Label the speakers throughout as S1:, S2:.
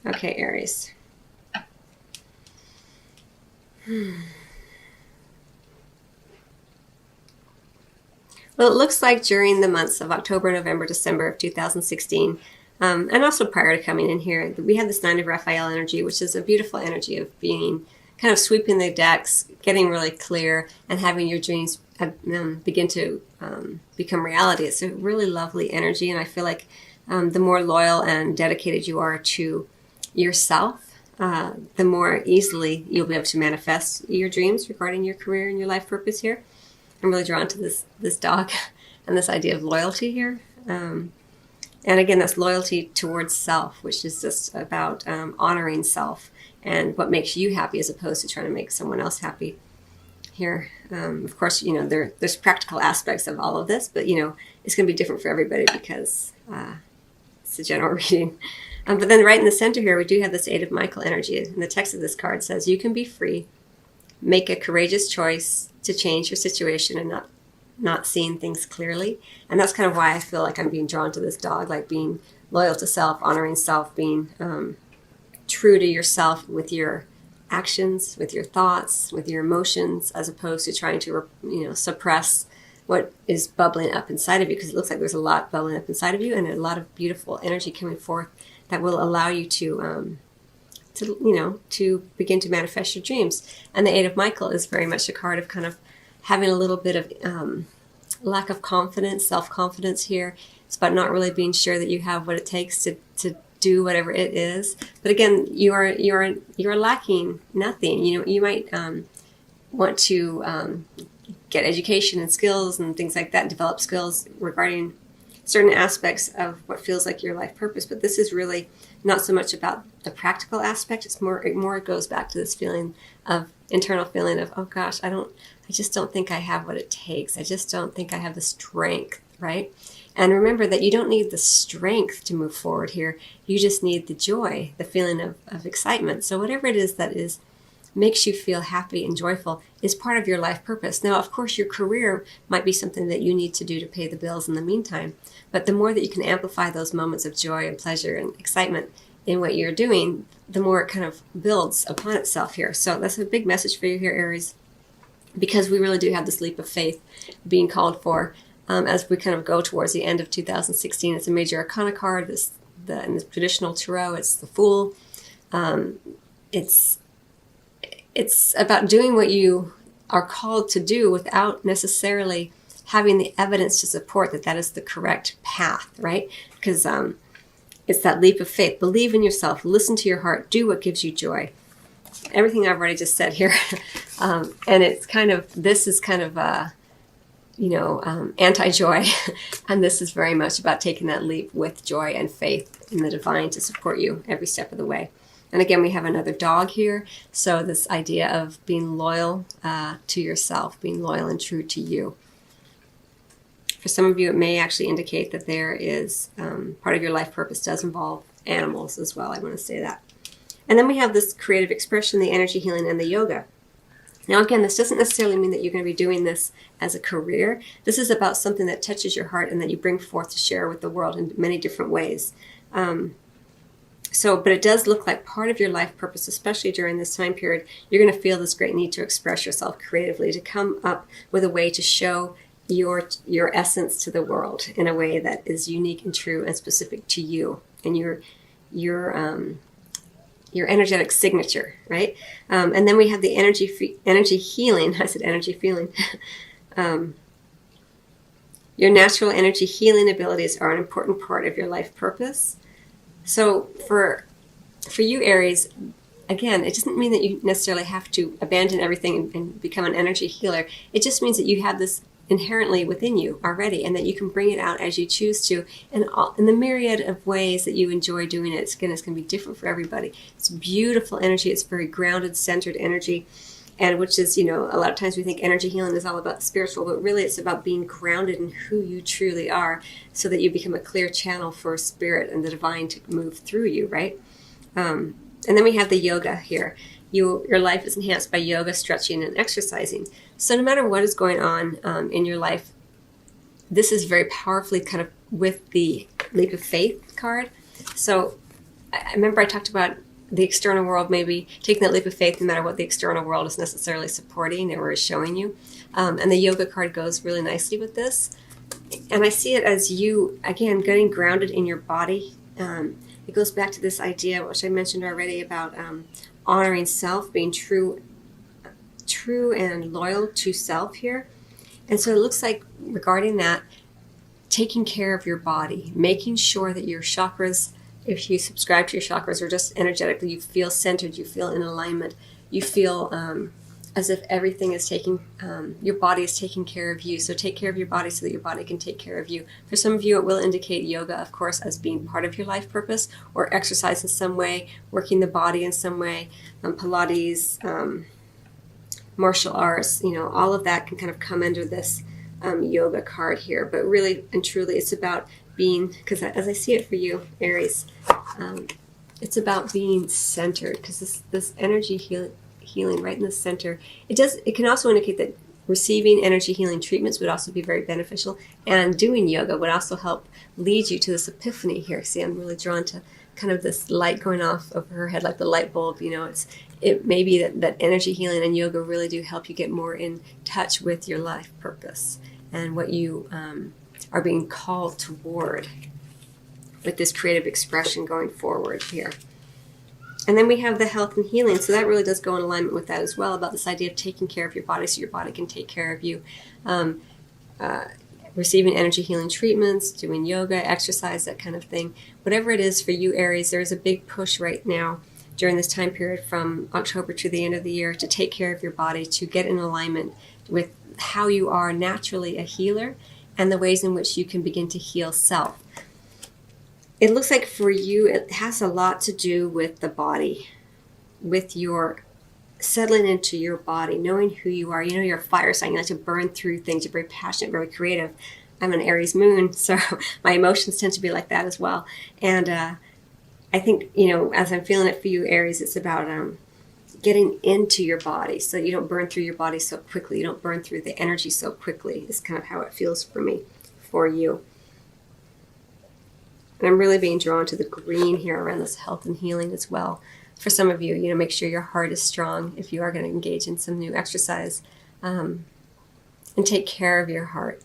S1: Okay, Aries. Well, it looks like during the months of October, November, December of 2016, and also prior to coming in here, we had this 9 of Raphael energy, which is a beautiful energy of being kind of sweeping the decks, getting really clear, and having your dreams begin to become reality. It's a really lovely energy, and I feel like the more loyal and dedicated you are to yourself, the more easily you'll be able to manifest your dreams regarding your career and your life purpose here. I'm really drawn to this dog and this idea of loyalty here. And again, that's loyalty towards self, which is just about honoring self and what makes you happy as opposed to trying to make someone else happy here. Of course, there's practical aspects of all of this, but, it's going to be different for everybody because it's a general reading. But then right in the center here, we do have this 8 of Michael energy. And the text of this card says, you can be free, make a courageous choice to change your situation and not seeing things clearly. And that's kind of why I feel like I'm being drawn to this dog, like being loyal to self, honoring self, being true to yourself with your actions, with your thoughts, with your emotions, as opposed to trying to, suppress what is bubbling up inside of you, because it looks like there's a lot bubbling up inside of you and a lot of beautiful energy coming forth that will allow you to begin to manifest your dreams. And the 8 of Michael is very much a card of kind of having a little bit of lack of confidence, self-confidence here. It's about not really being sure that you have what it takes to do whatever it is. But again, you're lacking nothing. You might want to get education and skills and things like that, develop skills regarding certain aspects of what feels like your life purpose. But this is really not so much about the practical aspect. It's more it goes back to this internal feeling of, oh gosh, I just don't think I have what it takes. I just don't think I have the strength, right? And remember that you don't need the strength to move forward here. You just need the joy, the feeling of excitement. So whatever it is that makes you feel happy and joyful is part of your life purpose. Now, of course, your career might be something that you need to do to pay the bills in the meantime. But the more that you can amplify those moments of joy and pleasure and excitement in what you're doing, the more it kind of builds upon itself here. So that's a big message for you here, Aries, because we really do have this leap of faith being called for as we kind of go towards the end of 2016. It's a major arcana card. In the traditional tarot, it's the Fool. It's about doing what you are called to do without necessarily having the evidence to support that is the correct path, right? Because it's that leap of faith. Believe in yourself. Listen to your heart. Do what gives you joy. Everything I've already just said here. And this is kind of anti-joy. And this is very much about taking that leap with joy and faith in the divine to support you every step of the way. And again, we have another dog here. So this idea of being loyal to yourself, being loyal and true to you. For some of you, it may actually indicate that there is part of your life purpose does involve animals as well. I want to say that. And then we have this creative expression, the energy healing, and the yoga. Now, again, this doesn't necessarily mean that you're going to be doing this as a career. This is about something that touches your heart and that you bring forth to share with the world in many different ways. But it does look like part of your life purpose, especially during this time period, you're going to feel this great need to express yourself creatively, to come up with a way to show your essence to the world in a way that is unique and true and specific to you and your energetic signature, right? And then we have the energy healing. I said energy feeling. Your natural energy healing abilities are an important part of your life purpose. So for you, Aries, again, it doesn't mean that you necessarily have to abandon everything and become an energy healer. It just means that you have this inherently within you already, and that you can bring it out as you choose to, and in the myriad of ways that you enjoy doing it. It's going to be different for everybody. It's beautiful energy. It's very grounded, centered energy, and which is, a lot of times we think energy healing is all about the spiritual, but really it's about being grounded in who you truly are, so that you become a clear channel for spirit and the divine to move through you, right? And then we have the yoga here. Your life is enhanced by yoga, stretching, and exercising. So no matter what is going on in your life, this is very powerfully kind of with the leap of faith card. So I remember I talked about the external world, maybe taking that leap of faith no matter what the external world is necessarily supporting or is showing you. And the yoga card goes really nicely with this. And I see it as you, again, getting grounded in your body. It goes back to this idea, which I mentioned already, about honoring self, being true and loyal to self here. And so it looks like, regarding that, taking care of your body, making sure that your chakras, if you subscribe to your chakras, or just energetically, you feel centered, you feel in alignment, you feel as if everything is your body is taking care of you. So take care of your body so that your body can take care of you. For some of you, it will indicate yoga, of course, as being part of your life purpose, or exercise in some way, working the body in some way, Pilates, martial arts, all of that can kind of come under this yoga card here. But really and truly, it's about being, because as I see it for you, Aries, it's about being centered, because this energy healing right in the center, it can also indicate that receiving energy healing treatments would also be very beneficial, and doing yoga would also help lead you to this epiphany here. See, I'm really drawn to kind of this light going off over her head, like the light bulb. It may be that energy healing and yoga really do help you get more in touch with your life purpose and what you are being called toward with this creative expression going forward here. And then we have the health and healing. So that really does go in alignment with that as well, about this idea of taking care of your body so your body can take care of you. Receiving energy healing treatments, doing yoga, exercise, that kind of thing. Whatever it is for you, Aries, there's a big push right now during this time period from October to the end of the year to take care of your body, to get in alignment with how you are naturally a healer and the ways in which you can begin to heal self. It looks like for you, it has a lot to do with the body, with your settling into your body, knowing who you are. You're a fire sign. You like to burn through things. You're very passionate, very creative. I'm an Aries moon, so my emotions tend to be like that as well. And I think, as I'm feeling it for you, Aries, it's about getting into your body so you don't burn through your body so quickly. You don't burn through the energy so quickly. Is kind of how it feels for me, for you. And I'm really being drawn to the green here around this health and healing as well. For some of you, make sure your heart is strong if you are going to engage in some new exercise, and take care of your heart.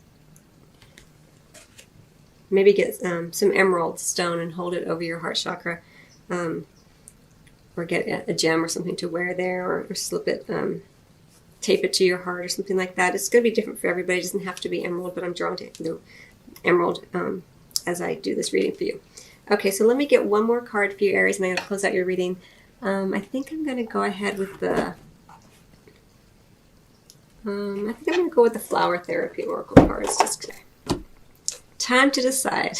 S1: Maybe get some emerald stone and hold it over your heart chakra, or get a gem or something to wear there, or slip it, tape it to your heart or something like that. It's going to be different for everybody. It doesn't have to be emerald, but I'm drawn to the emerald as I do this reading for you. Okay, so let me get one more card for you, Aries, and I'm going to close out your reading. I think I'm going to go ahead with the Flower Therapy Oracle cards. Just time to decide.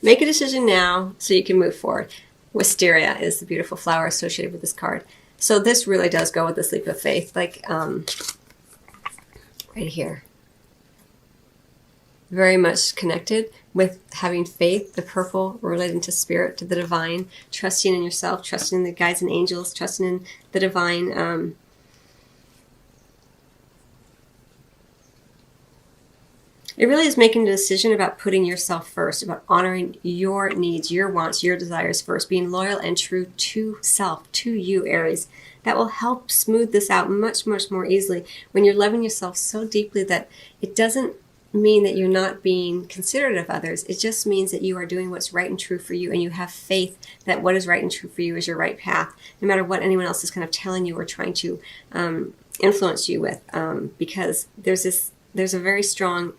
S1: Make a decision now so you can move forward. Wisteria is the beautiful flower associated with this card. So this really does go with this leap of faith, like right here. Very much connected with having faith, the purple relating to spirit, to the divine, trusting in yourself, trusting in the guides and angels, trusting in the divine. It really is making a decision about putting yourself first, about honoring your needs, your wants, your desires first, being loyal and true to self, to you, Aries. That will help smooth this out much, much more easily when you're loving yourself so deeply that it doesn't mean that you're not being considerate of others. It just means that you are doing what's right and true for you, and you have faith that what is right and true for you is your right path, no matter what anyone else is kind of telling you or trying to influence you with, because there's a very strong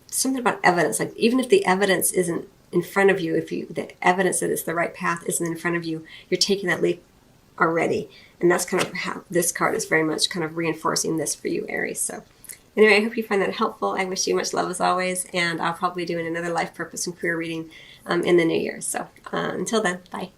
S1: something about evidence. Like, even if the evidence isn't in front of you, the evidence that it's the right path isn't in front of you, you're taking that leap already. And that's kind of how this card is very much kind of reinforcing this for you, Aries. So anyway, I hope you find that helpful. I wish you much love as always, and I'll probably be doing another life purpose and career reading in the new year. So until then, bye.